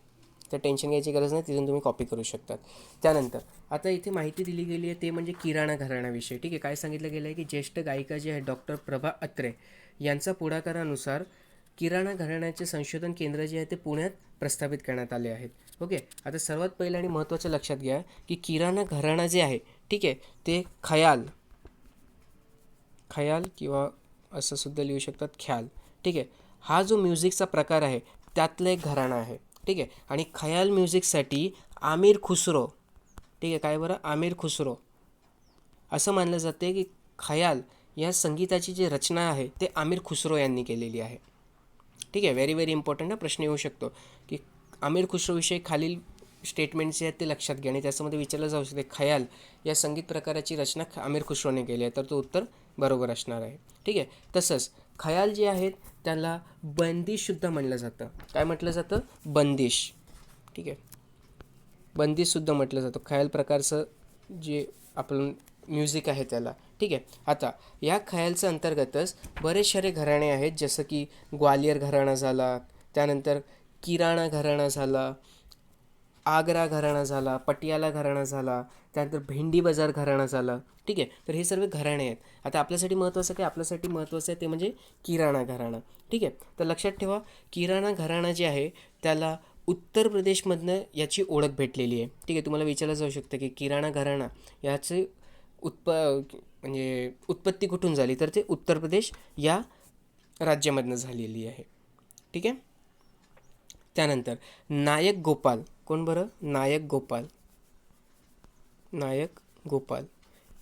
Speaker 1: तर टेन्शन घ्यायची गरज नाही, तिथून तुम्ही कॉपी करू शकतात. त्यानंतर आता इथे माहिती दिली गेली आहे ते म्हणजे किराणा घराण्याविषयी. ठीक आहे. काय सांगितलं गेलं आहे की ज्येष्ठ गायिका जे आहे डॉक्टर प्रभा अत्रे यांचा पुढाकारानुसार किराणा घराण्याचे संशोधन केंद्र जे आहे ते पुण्यात प्रस्थापित करण्यात आले आहेत. ओके. आता सर्वात पहिलं आणि महत्त्वाचं लक्षात घ्या की किराणा घराणा जे आहे, ठीक आहे, ते खयाल किंवा असं सुद्धा लिहू शकतात ख्याल. ठीक आहे. हा जो म्युझिकचा प्रकार आहे त्यातलं एक घराणं आहे. ठीक आहे. आणि खयाल म्युझिकसाठी आमिर खुसरो, ठीक आहे, काय बरं, आमिर खुसरो. असं मानलं जाते की खयाल या संगीताची जी रचना आहे ते आमिर खुसरो यांनी केलेली आहे. ठीक आहे, व्हेरी व्हेरी इम्पॉर्टंट प्रश्न येऊ शकतो की आमिर खुसरोविषयी खालील स्टेटमेंट्स जे आहेत ते लक्षात घ्या आणि त्याच्यामध्ये विचारलं जाऊ शकते खयाल या संगीत प्रकाराची रचना आमिर खुसरोने केली आहे, तर तो उत्तर बरोबर असणार आहे. ठीक आहे, तसंच खयाल जे आहेत त्याला बंदिशसुद्धा म्हणलं जातं. काय म्हटलं जातं? बंदिश. ठीक आहे, बंदिशसुद्धा म्हटलं जातं खयाल प्रकारचं जे आपलं म्युझिक आहे त्याला. ठीक आहे, आता या खयालच्या अंतर्गतच बरेच सारे घराणे आहेत, जसं की ग्वालियर घराणा झाला, त्यानंतर किराणा घराणा झाला, आग्रा घराणा झाला, पटियाला घराणा झाला, त्यानंतर भेंडी बाजार घराणा झाला. ठीक आहे, तर हे सर्व घराणे आहेत. आता आपल्यासाठी महत्त्वाचं काय? आपल्यासाठी महत्त्वाचं आहे ते म्हणजे किराणा घराणा. ठीक आहे, तर लक्षात ठेवा किराणा घराणा जे आहे त्याला उत्तर प्रदेशमधनं याची ओळख भेटलेली आहे. ठीक आहे, तुम्हाला विचारलं जाऊ शकतं की किराणा घराणा याचे म्हणजे उत्पत्ती कुठून झाली, तर ते उत्तर प्रदेश या राज्यामधनं झालेली आहे. ठीक आहे, त्यानंतर नायक गोपाल, कोण बरं? नायक गोपाल. नायक गोपाल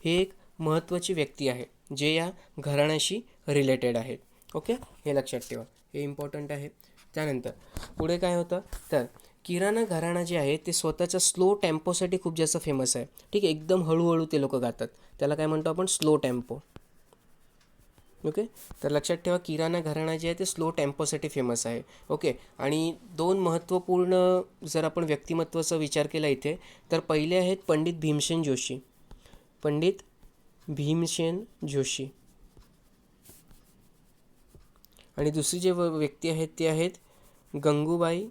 Speaker 1: हे एक महत्त्वाची व्यक्ती आहे जे या घराण्याशी रिलेटेड आहेत. ओके, हे लक्षात ठेवा, हे इम्पॉर्टंट आहे. त्यानंतर पुढे काय होतं, तर किराणा घराणा जे आहे ते स्वतःच्या स्लो टेम्पोसाठी खूप जास्त फेमस आहे. ठीक आहे, एकदम हळूहळू ते लोक गातात, त्याला काय म्हणतो आपण? Slow tempo. ओके, तर लक्षात ठेवा किराणा घराणा जे आहे ते स्लो टेम्पोसाठी फेमस आहे. ओके, आणि दोन महत्त्वपूर्ण जर आपण व्यक्तिमत्वाचा विचार केला इथे, तर पहिले आहेत पंडित भीमसेन जोशी. पंडित भीमसेन जोशी. आणि दुसरी जे व्यक्ती आहेत ते आहेत गंगूबाई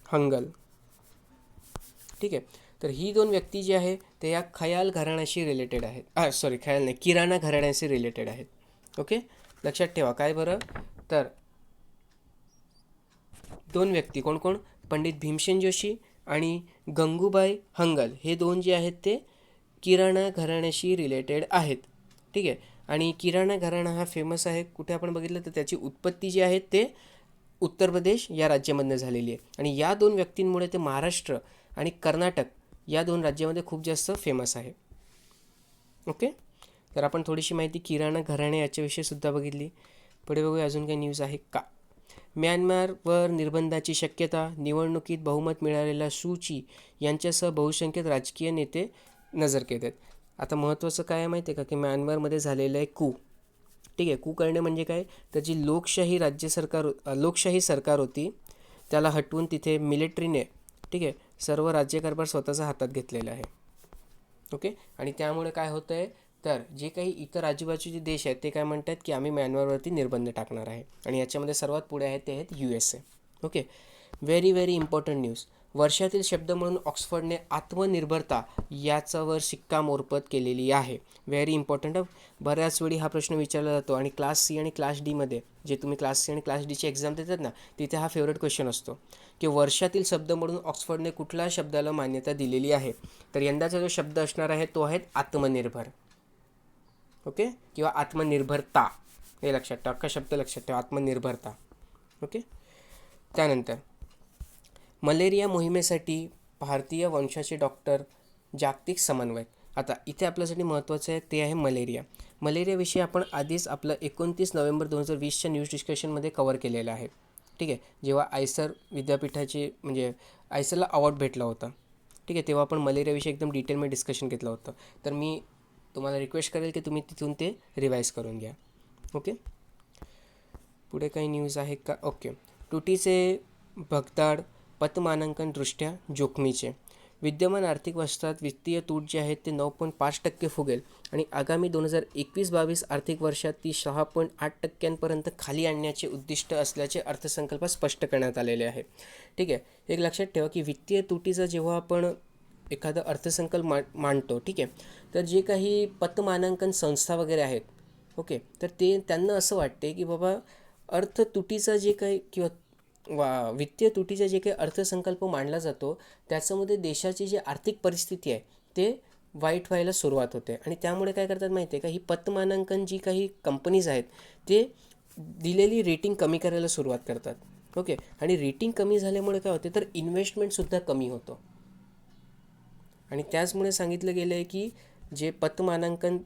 Speaker 1: हंगल. ठीक आहे, तर ही दोन व्यक्ती जी आहे ते या खयाल घराण्याशी रिलेटेड आहेत. सॉरी, खयाल नाही, किराणा घराण्याशी रिलेटेड आहेत. ओके, लक्षात ठेवा. काय बरं, तर दोन व्यक्ती कोण कोण? पंडित भीमसेन जोशी आणि गंगूबाई हंगल, हे दोन जे आहेत ते किराणा घराण्याशी रिलेटेड आहेत. ठीक आहे, आणि किराणा घराणा हा फेमस आहे कुठे आपण बघितलं तर त्याची उत्पत्ती जी आहे ते उत्तर प्रदेश या राज्यामधनं झालेली आहे. आणि या दोन व्यक्तींमुळे ते महाराष्ट्र आणि कर्नाटक या दोन राज्यामध्ये खूप जास्त फेमस आहे. ओके, तर आपण थोडीशी माहिती किराणा घराणे याच्याविषयी सुद्धा बघितली. पुढे बघूया अजून काही न्यूज आहे का. म्यानमारवर निर्बंधाची शक्यता, निवडणुकीत बहुमत मिळालेला सू ची यांच्यासह बहुसंख्यक राजकीय नेते नजरकैद आहेत. आता महत्त्वाचं काय आहे माहिती आहे का, की म्यानमारमध्ये झालेलं आहे कू. ठीक आहे, कू करणे म्हणजे काय, तर जी लोकशाही सरकार होती त्याला हटवून तिथे मिलिटरीने, ठीक आहे, सर्व राज्यकारभार स्वतःच्या हातात घेतलेला आहे. ओके, आणि त्यामुळे काय होतं आहे, तर जे काही इतर आजूबाजूचे देश आहेत ते काय म्हणतात की आम्ही म्यानमारवरती निर्बंध टाकणार आहे. आणि याच्यामध्ये सर्वात पुढे आहेत ते आहेत USA. Okay, very very important news. वर्षातील शब्द म्हणून ऑक्सफर्डने आत्मनिर्भरता याच्यावर शिक्कामोर्तब केलेली आहे. Very important. बऱ्याच वेळी हा प्रश्न विचारला जातो आणि क्लास सी आणि क्लास डीमध्ये जे तुम्ही क्लास सी आणि क्लास डीची एक्झाम देतात ना, तिथे हा फेवरेट क्वेश्चन असतो की वर्षातील शब्द म्हणून ऑक्सफर्डने कुठल्या शब्दाला मान्यता दिलेली आहे. तर यंदाचा जो शब्द असणार आहे तो आहे आत्मनिर्भर. ओके, किंवा आत्मनिर्भरता, हे लक्षात ठेवा, अख्खा शब्द लक्षात ठेवा, आत्मनिर्भरता. ओके, त्यानंतर मलेरिया मोहिमेसाठी भारतीय वंशाचे डॉक्टर जागतिक समन्वयक. आता इथे आपल्यासाठी महत्त्वाचं आहे ते आहे मलेरिया. मलेरियाविषयी आपण आधीच आपलं 29 नोव्हेंबर 2020च्या न्यूज डिस्कशनमध्ये कवर केलेलं आहे. ठीक आहे, जेव्हा आयसर विद्यापीठाचे म्हणजे आयसरला अवॉर्ड भेटला होता. ठीक आहे, तेव्हा आपण मलेरियाविषयी एकदम डिटेलमध्ये डिस्कशन घेतलं होतं. तर मी तुम्हाला रिक्वेस्ट करेल की तुम्ही तिथून ते रिवाईज करून घ्या. ओके, पुढे काही न्यूज आहे का. ओके, तुटीचे भगदाड पतमानांकन दृष्ट्या जोखमीचे. विद्यमान आर्थिक वर्षात वित्तीय तूट जे आहे ते 9.5% फुगेल आणि आगामी 2021-22 आर्थिक वर्षात ती 6.8% खाली आणण्याचे उद्दिष्ट असल्याचे अर्थसंकल्पात स्पष्ट करण्यात आलेले आहे. ठीक आहे, एक लक्षात ठेवा की वित्तीय तुटीचा जेव्हा आपण एखादा अर्थसंकल्प मांडतो, ठीक आहे, तर जे काही पतमानांकन संस्था वगैरे आहेत, ओके, तर त्यांना असं वाटते की बाबा अर्थतुटीचा जे काही किंवा वित्तीय तुटीचा जे काही अर्थसंकल्प मांडला जातो त्याच्यामध्ये देशाची जी आर्थिक परिस्थिती आहे ते वाईट व्हायला सुरुवात होते. आणि त्यामुळे काय करतात माहिती आहे का, ही पतमानांकन जी काही कंपनीज आहेत ते दिलेली रेटिंग कमी करायला सुरुवात करतात. ओके. आणि रेटिंग कमी झाल्यामुळे काय होते तर इन्व्हेस्टमेंटसुद्धा कमी होतं. आणि त्याचमुळे सांगितलं गेलं आहे की जे पतमानांकन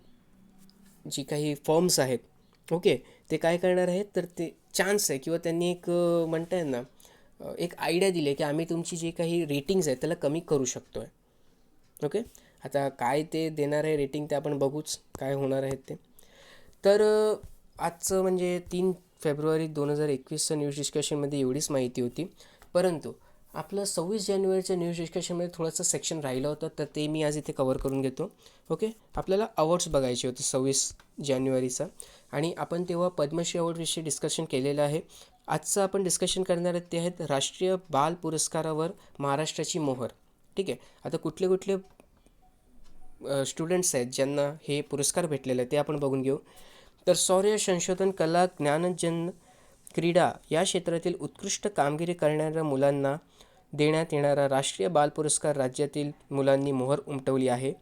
Speaker 1: जी काही फर्म्स आहेत, ओके, ते काय करणार आहेत तर ते चान्स आहे किंवा त्यांनी एक म्हणता येईल ना, एक आयडिया दिली आहे की आम्ही तुमची जी काही रेटिंग्ज आहेत त्याला कमी करू शकतो आहे. ओके. आता काय ते देणार आहे रेटिंग ते आपण बघूच काय होणार आहेत ते. तर आजचं म्हणजे 3 फेब्रुवारी 2021चं न्यूज डिस्कशनमध्ये एवढीच माहिती होती. परंतु आपलं 26 जानेवारीच्या न्यूज डिस्कशनमध्ये थोडंसं सेक्शन राहिलं होतं, तर ते मी आज इथे कवर करून घेतो. ओके. आपल्याला अवॉर्ड्स बघायचे होते 26 जानेवारीचा, आणि आपण तेव्हा पद्मश्री अवॉर्डविषयी डिस्कशन केलेलं आहे. आजचं आपण डिस्कशन करणार आहेत ते आहेत राष्ट्रीय बाल पुरस्कारावर महाराष्ट्राची मोहर. ठीक आहे. आता कुठले कुठले स्टुडंट्स आहेत ज्यांना हे पुरस्कार भेटलेले आहेत ते आपण बघून घेऊ. तर शौर्य, संशोधन, कला, ज्ञानजन, क्रीडा या क्षेत्रातील उत्कृष्ट कामगिरी करणाऱ्या मुलांना देण्यात येणारा राष्ट्रीय बाल पुरस्कार राज्यातील मुलांनी मोहर उमटवली आहे.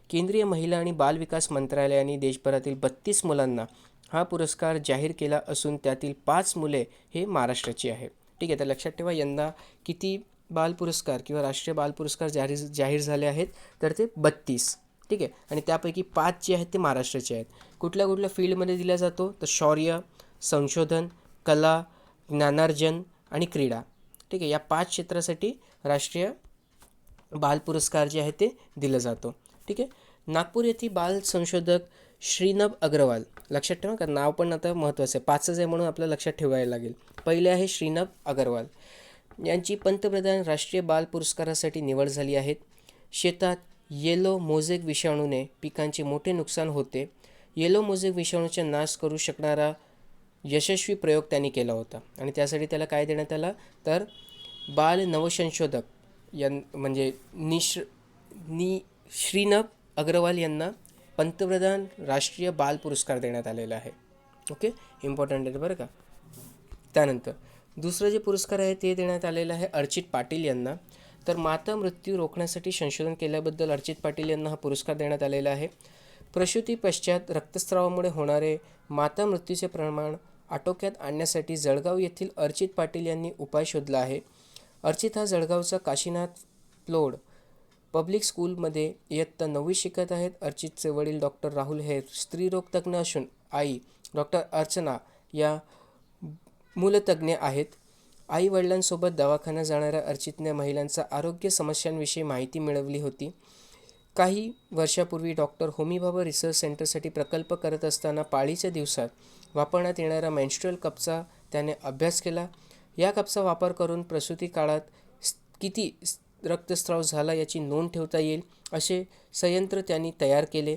Speaker 1: केंद्रीय महिला आणि बाल विकास मंत्रालयाने देशभरातील 32 मुलांना हा पुरस्कार जाहीर केला असून त्यातील 5 मुले हे महाराष्ट्राची आहे. ठीक आहे. तर लक्षात ठेवा यंदा किती बाल पुरस्कार किंवा राष्ट्रीय बाल पुरस्कार जाहीर झाले आहेत तर ते 32. ठीक आहे. आणि त्यापैकी 5 जे आहेत ते महाराष्ट्राचे आहेत. कुठल्या कुठल्या फील्डमध्ये दिला जातो तर शौर्य, संशोधन, कला, ज्ञानार्जन आणि क्रीडा. ठीक आहे. या 5 क्षेत्रासाठी राष्ट्रीय बाल पुरस्कार जे आहे ते दिलं जातो. ठीक आहे. नागपूर येथील बाल संशोधक श्रीनभ अग्रवाल, लक्षात ठेवा कारण नाव पण आता महत्त्वाचं आहे, 5च आहे म्हणून आपल्याला लक्षात ठेवायला लागेल. पहिले आहे श्रीनभ अग्रवाल, यांची पंतप्रधान राष्ट्रीय बाल पुरस्कारासाठी निवड झाली आहे. शेतात येलो मोझेक विषाणूने पिकांचे मोठे नुकसान होते. येलो मोझेक विषाणूचा नाश करू शकणारा यशस्वी प्रयोग त्यांनी केला होता आणि त्यासाठी त्याला काय देण्यात आला तर बाल नवसंशोधक म्हणजे श्रीनभ अग्रवाल यांना पंतप्रधान राष्ट्रीय बाल पुरस्कार देण्यात आलेला आहे. ओके. इम्पॉर्टंट आहे बरं का. त्यानंतर दुसरं जे पुरस्कार आहे ते देण्यात आलेलं आहे अर्चित पाटील यांना. तर माता मृत्यू रोखण्यासाठी संशोधन केल्याबद्दल अर्चित पाटील यांना हा पुरस्कार देण्यात आलेला आहे. प्रसूती पश्चात रक्तस्रावामुळे होणारे माता मृत्यूचे प्रमाण आटोक्यात आणण्यासाठी जळगाव येथील अर्चित पाटील यांनी उपाय शोधला आहे. अर्चित हा जळगावचा काशीनाथ फ्लोड पब्लिक स्कूलमध्ये इयत्ता 9वी शिकत आहेत. अर्चितचे वडील डॉक्टर राहुल हे स्त्रीरोग तज्ज्ञ असून आई डॉक्टर अर्चना या मूलतज्ज्ञ आहेत. आई वडिलांसोबत दवाखान्यात जाणाऱ्या अर्चितने महिलांच्या आरोग्य समस्यांविषयी माहिती मिळवली होती. काही वर्षापूर्वी डॉक्टर होमी भाभा रिसर्च सेंटरसाठी प्रकल्प करत असताना पाळीच्या दिवसात वापरण्यात येणाऱ्या मेन्स्ट्रुअल कपचा त्याने अभ्यास केला. या कपचा वापर करून प्रसूती काळात किती रक्तस्राव झाला याची नोंद ठेवता येईल असे संयंत्र त्यांनी तयार केले.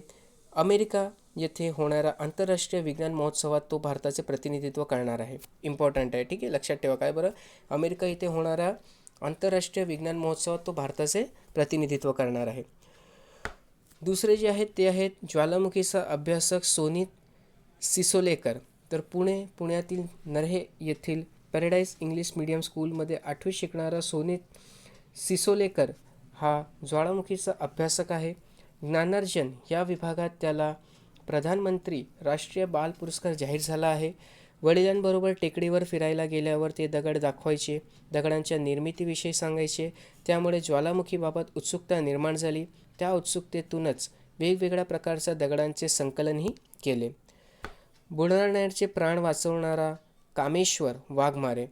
Speaker 1: अमेरिका येथे होणाऱ्या आंतरराष्ट्रीय विज्ञान महोत्सवात तो भारताचे प्रतिनिधित्व करणार आहे. इम्पॉर्टंट आहे. ठीक आहे. लक्षात ठेवा काय बरं, अमेरिका येथे होणाऱ्या आंतरराष्ट्रीय विज्ञान महोत्सवात तो भारताचे प्रतिनिधित्व करणार आहे. दुसरे जे आहेत ते आहेत ज्वालामुखीचा अभ्यासक सोनित सिसोलेकर. तर पुण्यातील नरहे येथील पॅराडाईज इंग्लिश मीडियम स्कूलमध्ये 8वी शिकणारा सोनित सिसोलेकर हा ज्वालामुखीचा अभ्यासक आहे. ज्ञानार्जन या विभागात त्याला प्रधानमंत्री राष्ट्रीय बाल पुरस्कार जाहीर झाला आहे. वडिलांबरोबर टेकडीवर फिरायला गेल्यावर ते दगड दाखवायचे, दगडांच्या निर्मितीविषयी सांगायचे. त्यामुळे ज्वालामुखीबाबत उत्सुकता निर्माण झाली. त्या उत्सुकतेतूनच वेगवेगळ्या प्रकारच्या दगडांचे संकलनही केले. बुडणाऱ्याचे प्राण वाचवणारा कामेश्वर वाघमारे.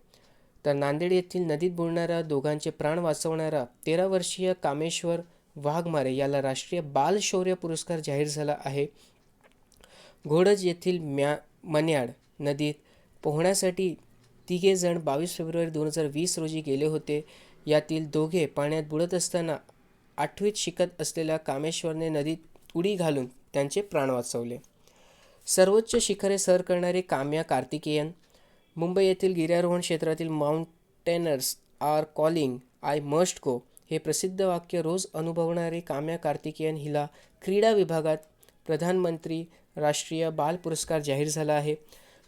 Speaker 1: तर नांदेड येथील नदीत बुडणाऱ्या दोघांचे प्राण वाचवणारा 13 वर्षीय कामेश्वर वाघमारे याला राष्ट्रीय बाल शौर्य पुरस्कार जाहीर झाला आहे. घोडज येथील मन्याड नदीत पोहण्यासाठी 3 जण 22 फेब्रुवारी 2020 रोजी गेले होते. यातील 2 पाण्यात बुडत असताना 8वीत शिकत असलेल्या कामेश्वरने नदीत उडी घालून त्यांचे प्राण वाचवले. सर्वोच्च शिखरे सर करणारे काम्या कार्तिकेयन. मुंबई येथील गिर्यारोहण क्षेत्रातील mountaineers are calling, I must go हे प्रसिद्ध वाक्य रोज अनुभवणारे काम्या कार्तिकेयन हिला क्रीडा विभागात प्रधानमंत्री राष्ट्रीय बाल पुरस्कार जाहीर झाला आहे.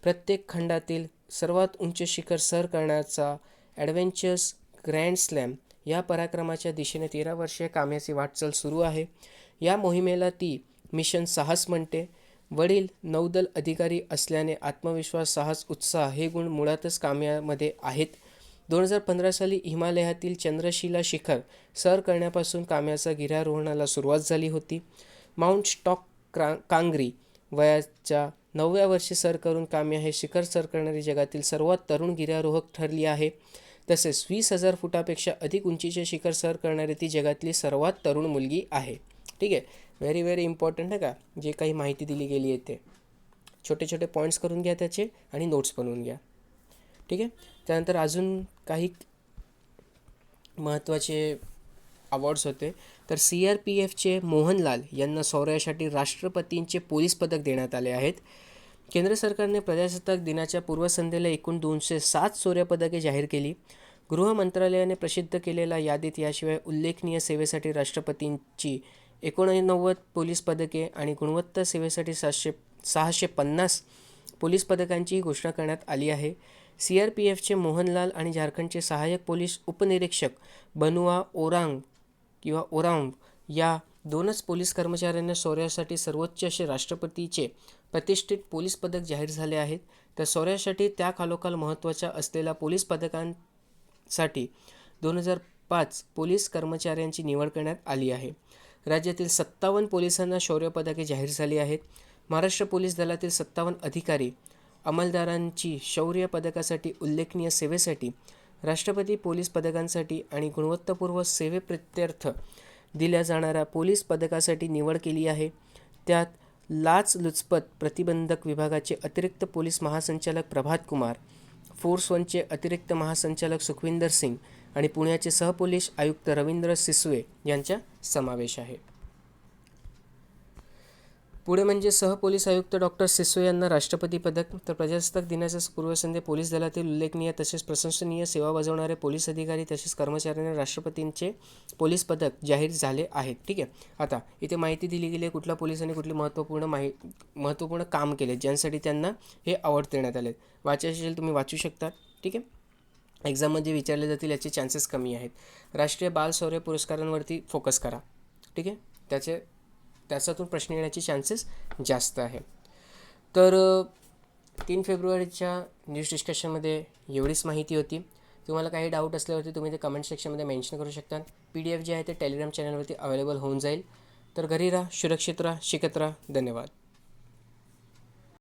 Speaker 1: प्रत्येक खंडातील सर्वात उंच शिखर सर करण्याचा ॲडव्हेंचर्स ग्रँड स्लॅम या पराक्रमाच्या दिशेने 13 वर्षीय काम्याची वाटचाल सुरू आहे. या मोहिमेला ती मिशन साहस म्हणते. वडील नौदल अधिकारी असल्याने आत्मविश्वास, साहस, उत्साह हे गुण मुळातच काम्यामध्ये आहेत. 2015 साली हिमालयातील चंद्रशिला शिखर सर करण्यापासून काम्याचा गिर्यारोहणाला सुरुवात झाली होती. माउंट स्टॉक कांग्री वयाच्या 9व्या वर्षी सर करून काम्या हे शिखर सर करणारी जगातील सर्वात तरुण गिर्यारोहक ठरली आहे. तसेच 20,000 फुटापेक्षा अधिक उंचीचे शिखर सर करणारी ती जगातली सर्वात तरुण मुलगी आहे. ठीक आहे, व्हेरी व्हेरी इम्पॉर्टंट आहे का, जे काही माहिती दिली गेली आहे ते छोटे छोटे पॉईंट्स करून घ्या त्याचे आणि नोट्स बनवून घ्या. ठीक आहे, त्यानंतर अजून काही महत्त्वाचे अवॉर्ड्स होते. तर CRPFचे मोहनलाल यांना शौर्यासाठी राष्ट्रपतींचे पोलीस पदक देण्यात आले आहेत. केंद्र सरकारने प्रजासत्ताक दिनाच्या पूर्वसंध्येला एकूण 207 शौर्य पदके जाहीर केली. गृह मंत्रालयाने प्रसिद्ध केलेल्या यादीत याशिवाय उल्लेखनीय सेवेसाठी राष्ट्रपतींची 89 पोलीस पदके आणि गुणवत्ता सेवेसाठी 650 पोलीस पदकांचीही घोषणा करण्यात आली आहे. CRPFचे मोहनलाल आणि झारखंडचे सहाय्यक पोलीस उपनिरीक्षक बनुआ ओरांग या 2च पोलीस कर्मचाऱ्यांना शौर्यासाठी सर्वोच्च असे राष्ट्रपतीचे प्रतिष्ठित पोलीस पदक जाहीर झाले आहेत. तर शौर्यासाठी त्याखालोखाल महत्त्वाच्या असलेल्या पोलीस पदकांसाठी 2005 पोलीस कर्मचाऱ्यांची निवड करण्यात आली आहे. राज्यातील 57 पोलिसांना शौर्य पदके जाहीर झाली आहेत. महाराष्ट्र पोलीस दलातील 57 अधिकारी अंमलदारांची शौर्य पदकासाठी, उल्लेखनीय सेवेसाठी, राष्ट्रपती पोलीस पदकांसाठी आणि गुणवत्तापूर्व सेवेप्रित्यर्थ दिल्या जाणाऱ्या पोलीस पदकासाठी निवड केली आहे. त्यात लाचलुचपत प्रतिबंधक विभागाचे अतिरिक्त पोलीस महासंचालक प्रभात कुमार, फोर्स 1चे अतिरिक्त महासंचालक सुखविंदर सिंग आणि पुण्याचे सहपोलीस आयुक्त रवींद्र सिसवे यांचा समावेश आहे. पुढे म्हणजे सहपोलीस आयुक्त डॉक्टर सिसवे यांना राष्ट्रपती पदक. तर प्रजासत्ताक दिनाच्या पूर्वसंध्ये पोलीस दलातील उल्लेखनीय तसेच प्रशंसनीय सेवा बजावणारे पोलीस अधिकारी तसेच कर्मचाऱ्यांना राष्ट्रपतींचे पोलीस पदक जाहीर झाले आहेत. ठीक आहे, आता इथे माहिती दिली गेली आहे कुठल्या पोलिसांनी कुठली महत्त्वपूर्ण काम केले ज्यांसाठी त्यांना हे अवॉर्ड देण्यात आले. वाचायचे असेल तुम्ही वाचू शकता. ठीक आहे, एक्झाममध्ये विचारले जातील याचे चान्सेस कमी आहेत. राष्ट्रीय बाल शौर्य पुरस्कारांवरती फोकस करा. ठीक आहे, त्याच्यातून प्रश्न येण्याचे चान्सेस जास्त आहे. तर 3 फेब्रुवारीच्या न्यूज डिस्कशनमध्ये एवढीच माहिती होती. तुम्हाला काही डाऊट असल्यावरती तुम्ही ते कमेंट सेक्शनमध्ये मेन्शन करू शकता. PDF जे आहे ते टेलिग्राम चॅनलवरती अवेलेबल होऊन जाईल. तर घरी राहा, सुरक्षित राहा, शिकत राहा. धन्यवाद.